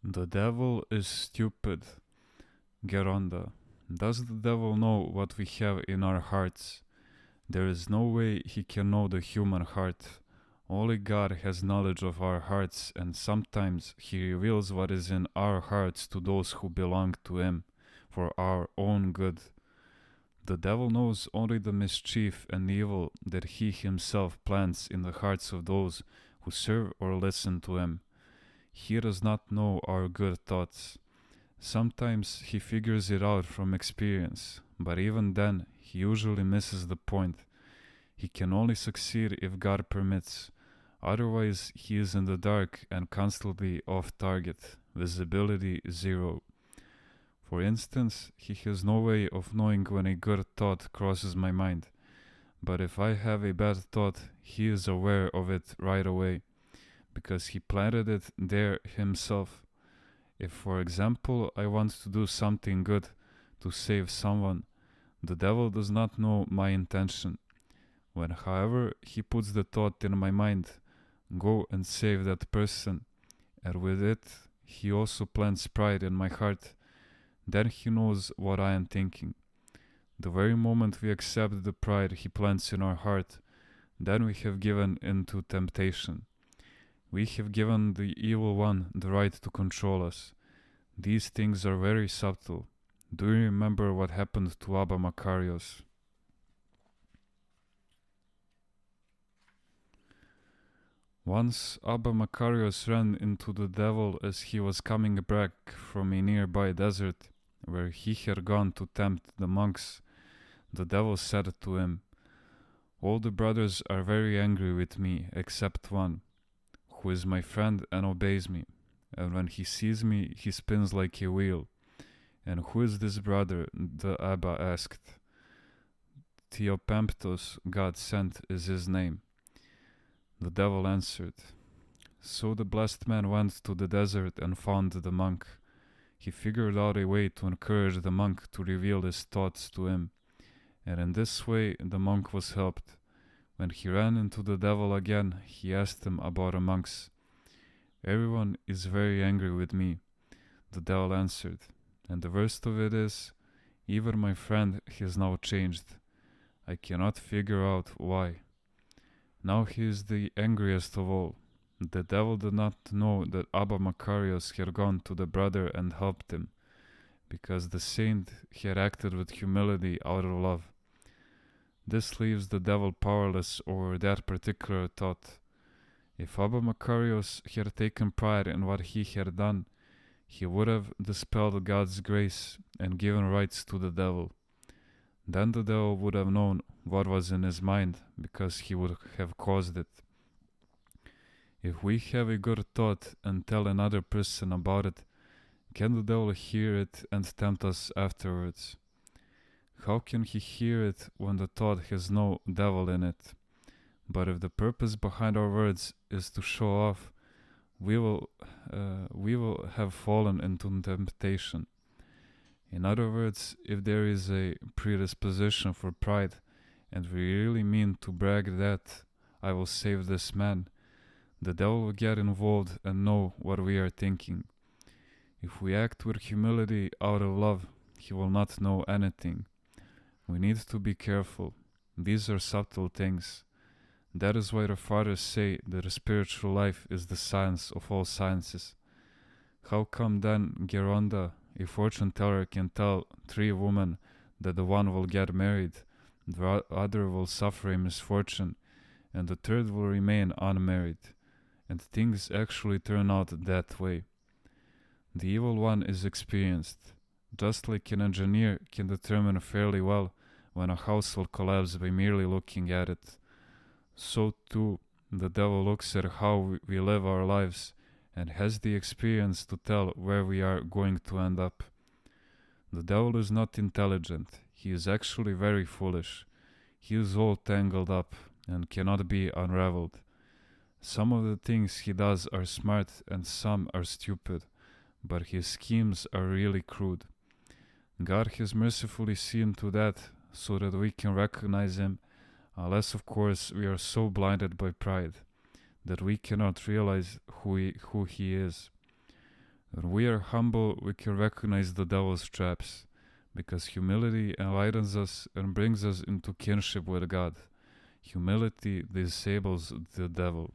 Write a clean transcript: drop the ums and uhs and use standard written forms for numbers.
The devil is stupid. Geronda. Does the devil know what we have in our hearts? There is no way he can know the human heart. Only God has knowledge of our hearts, and sometimes he reveals what is in our hearts to those who belong to him, for our own good. The devil knows only the mischief and evil that he himself plants in the hearts of those who serve or listen to him. He does not know our good thoughts. Sometimes he figures it out from experience, but even then he usually misses the point. He can only succeed if God permits. Otherwise, he is in the dark and constantly off target, visibility zero. For instance, he has no way of knowing when a good thought crosses my mind. But if I have a bad thought, he is aware of it right away, because he planted it there himself. If, for example, I want to do something good to save someone, the devil does not know my intention. When, however, he puts the thought in my mind, go and save that person, and with it he also plants pride in my heart, then he knows what I am thinking. The very moment we accept the pride he plants in our heart, then we have given into temptation. We have given the evil one the right to control us. These things are very subtle. Do you remember what happened to Abba Makarios? Once Abba Makarios ran into the devil as he was coming back from a nearby desert where he had gone to tempt the monks. The devil said to him, "All the brothers are very angry with me except one, who is my friend and obeys me, and when he sees me he spins like a wheel." "And who is this brother?" the Abba asked. "Theopemptos, God sent, is his name." The devil answered. So the blessed man went to the desert and found the monk. He figured out a way to encourage the monk to reveal his thoughts to him, and in this way the monk was helped. When he ran into the devil again, he asked him about the monks. "Everyone is very angry with me," the devil answered, "and the worst of it is, even my friend has now changed. I cannot figure out why. Now he is the angriest of all." The devil did not know that Abba Makarios had gone to the brother and helped him, because the saint had acted with humility out of love. This leaves the devil powerless over that particular thought. If Abba Makarios had taken pride in what he had done, he would have dispelled God's grace and given rights to the devil. Then the devil would have known what was in his mind, because he would have caused it. If we have a good thought and tell another person about it, can the devil hear it and tempt us afterwards? How can he hear it when the thought has no devil in it? But if the purpose behind our words is to show off, we will have fallen into temptation. In other words, if there is a predisposition for pride, and we really mean to brag that "I will save this man," the devil will get involved and know what we are thinking. If we act with humility out of love, he will not know anything. We need to be careful. These are subtle things. That is why the fathers say that the spiritual life is the science of all sciences. How come then, Geronda, a fortune teller can tell 3 women that the one will get married, the other will suffer a misfortune, and the third will remain unmarried, and things actually turn out that way? The evil one is experienced, just like an engineer can determine fairly well when a house will collapse by merely looking at it. So too, the devil looks at how we live our lives and has the experience to tell where we are going to end up. The devil is not intelligent. He is actually very foolish. He is all tangled up and cannot be unraveled. Some of the things he does are smart and some are stupid, but his schemes are really crude. God has mercifully seen to that so that we can recognize him, unless of course we are so blinded by pride that we cannot realize who he is. When we are humble, we can recognize the devil's traps, because humility enlightens us and brings us into kinship with God. Humility disables the devil.